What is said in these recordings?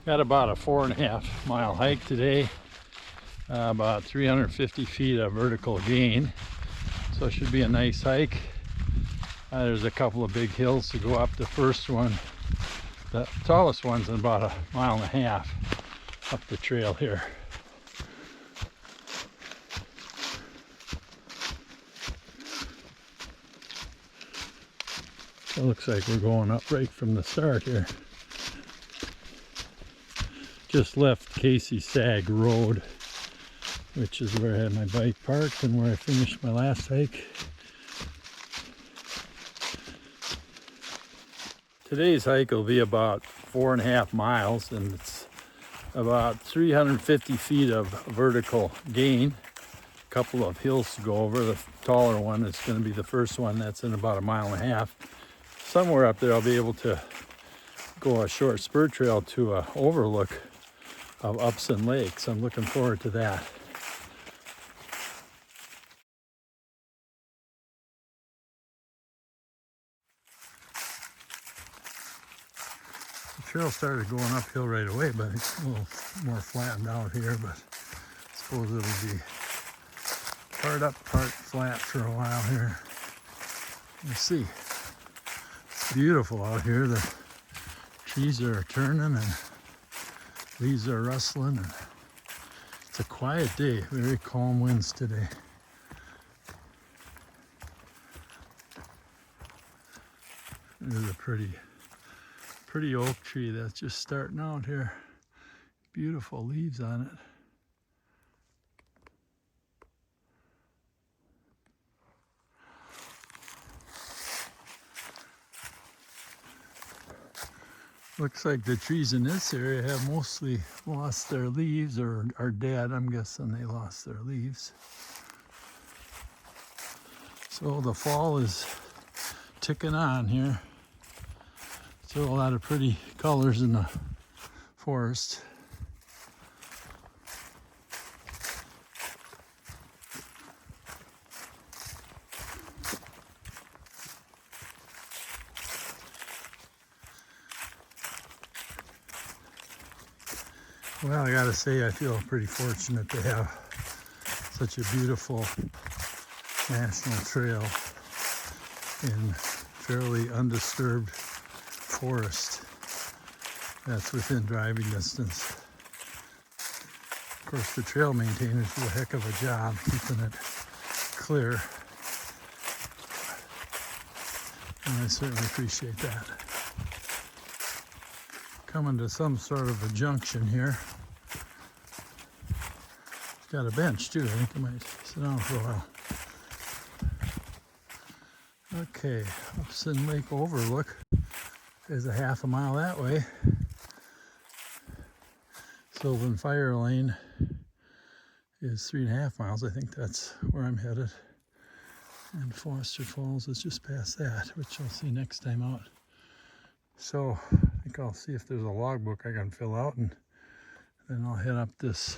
Got about a 4.5 mile hike today, about 350 feet of vertical gain, so it should be a nice hike. There's a couple of big hills to go up. The first one, the tallest one's about 1.5 miles up the trail here. It looks like we're going up right from the start here. Just left Casey Sag Road, which is where I had my bike parked and where I finished my last hike. Today's hike will be about 4.5 miles, and it's about 350 feet of vertical gain. A couple of hills to go over. The taller one is going to be the first one. That's in about 1.5 miles. Somewhere up there I'll be able to go a short spur trail to an overlook of Upson Lake, so I'm looking forward to that. The trail started going uphill right away, but it's a little more flattened out here, but I suppose it'll be part up, part flat for a while here. We'll see. It's beautiful out here. The trees are turning and leaves are rustling, and it's a quiet day. Very calm winds today. There's a pretty oak tree that's just starting out here. Beautiful leaves on it. Looks like the trees in this area have mostly lost their leaves or are dead. I'm guessing they lost their leaves. So the fall is ticking on here. Still a lot of pretty colors in the forest. Well, I gotta say, I feel pretty fortunate to have such a beautiful national trail in fairly undisturbed forest that's within driving distance. Of course, the trail maintainers do a heck of a job keeping it clear, and I certainly appreciate that. Coming to some sort of a junction here. It's got a bench too. I think I might sit down for a while. Okay, Upson Lake Overlook is a 1/2 mile that way. Sylvan Fire Lane is 3.5 miles. I think that's where I'm headed. And Foster Falls is just past that, which I'll see next time out. So I think I'll see if there's a logbook I can fill out, and then I'll head up this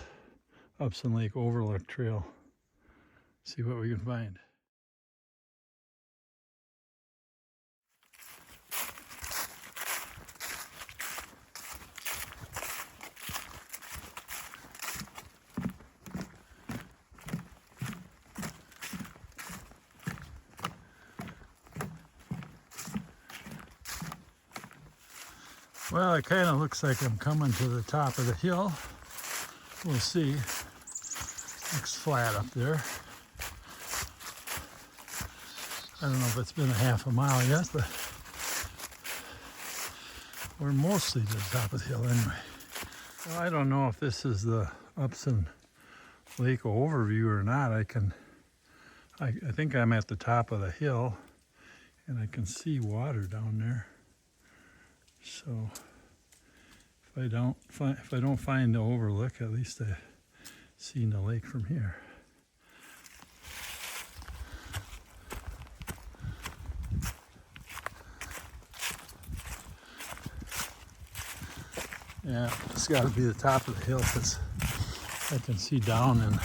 Upson Lake Overlook trail, see what we can find. Well, it kind of looks like I'm coming to the top of the hill. We'll see. Looks flat up there. I don't know if it's been a 1/2 mile yet, but we're mostly to the top of the hill anyway. Well, I don't know if this is the Upson Lake overview or not. I think I'm at the top of the hill, and I can see water down there. So if I don't find the overlook, at least I've seen the lake from here. Yeah, it's got to be the top of the hill because I can see down in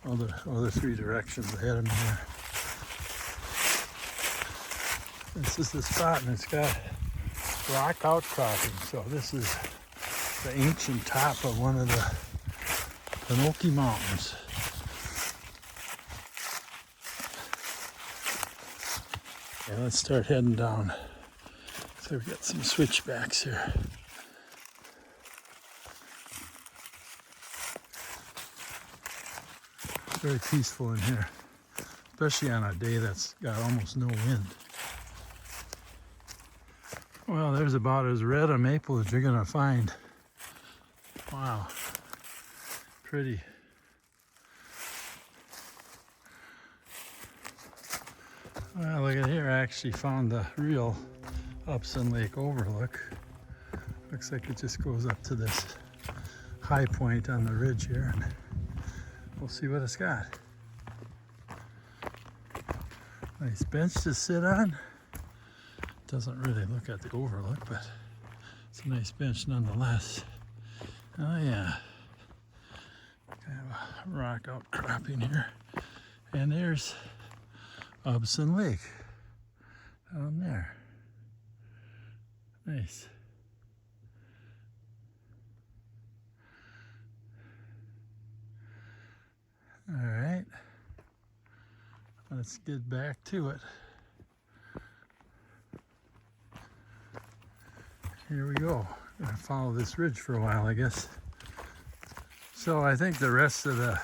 other 3 directions ahead of me here. This is the spot, and it's got rock outcropping, so this is the ancient top of one of the Penokee Mountains. Okay, let's start heading down. So we've got some switchbacks here. Very peaceful in here, especially on a day that's got almost no wind. Well, there's about as red a maple as you're gonna find. Wow, pretty. Well, look at here, I actually found the real Upson Lake overlook. Looks like it just goes up to this high point on the ridge here, and we'll see what it's got. Nice bench to sit on. Doesn't really look at the overlook, but it's a nice bench nonetheless. Oh yeah, kind of a rock outcropping here. And there's Upson Lake down there. Nice. All right, let's get back to it. Here we go. Gonna follow this ridge for a while, I guess. So I think the rest of the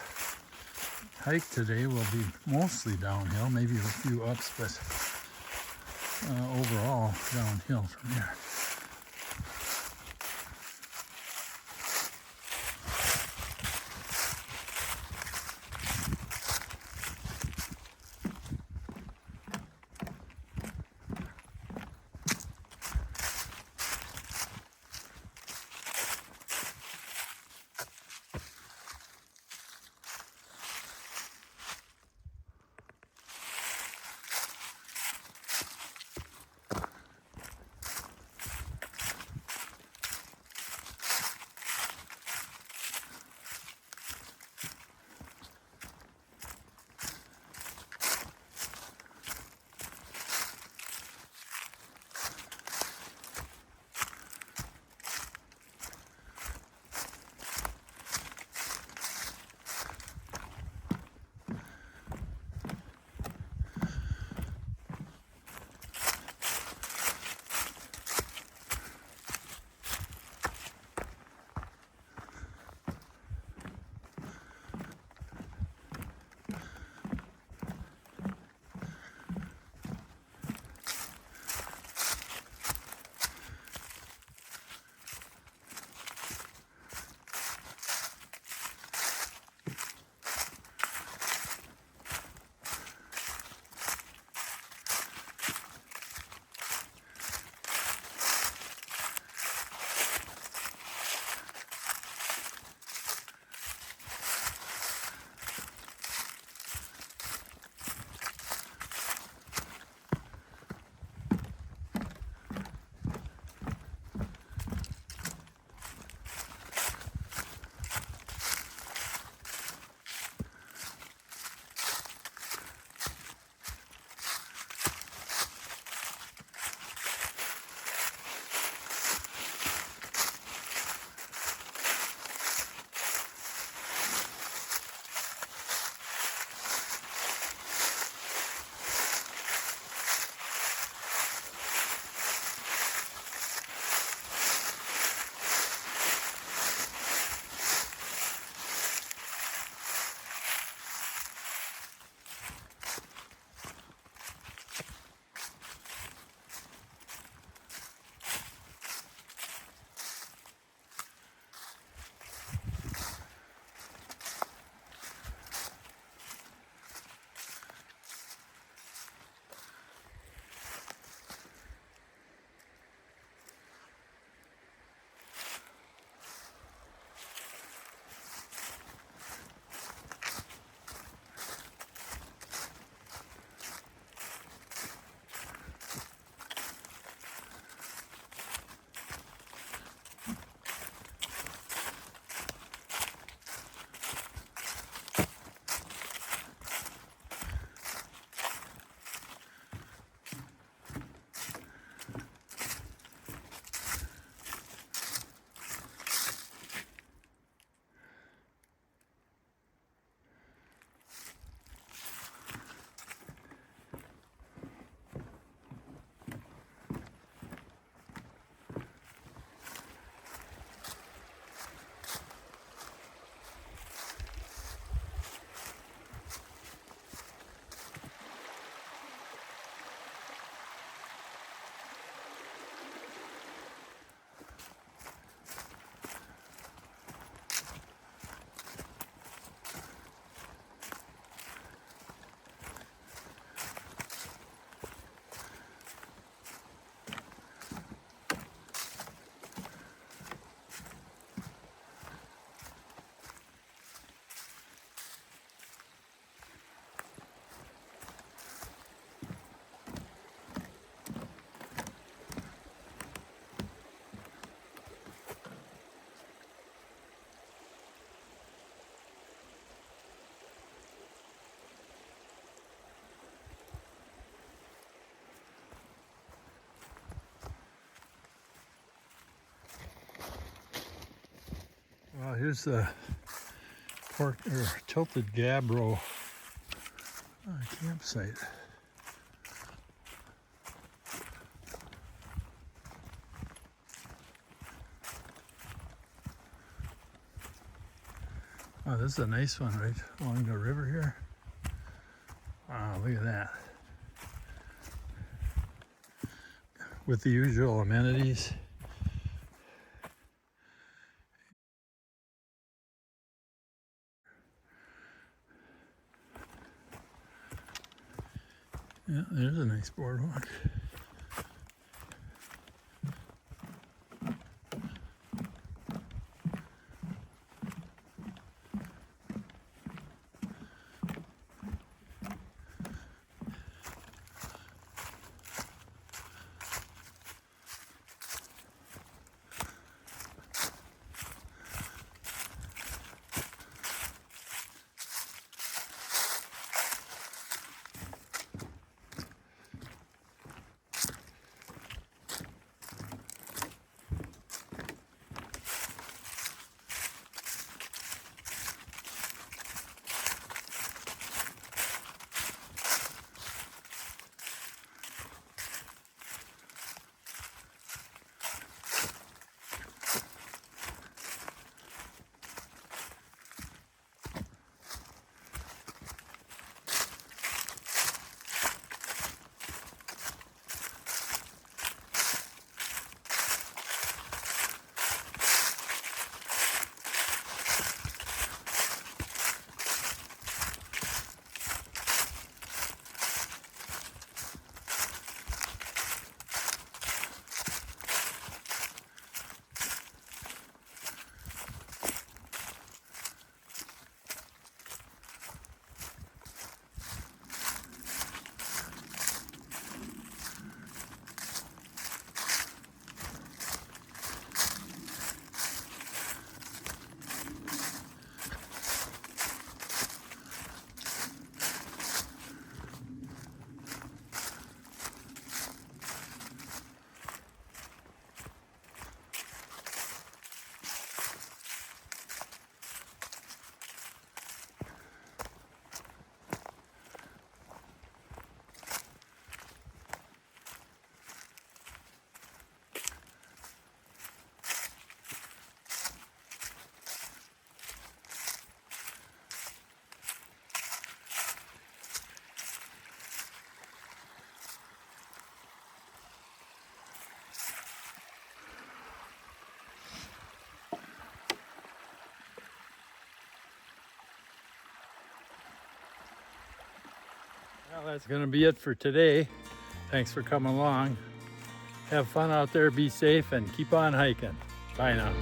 hike today will be mostly downhill, maybe a few ups, but overall downhill from here. here's the pork or tilted gabbro campsite. Oh, this is a nice one right along the river here. Wow, look at that. With the usual amenities. Yeah, there's a nice boardwalk. Well, that's going to be it for today. Thanks for coming along. Have fun out there, be safe, and keep on hiking. Bye now.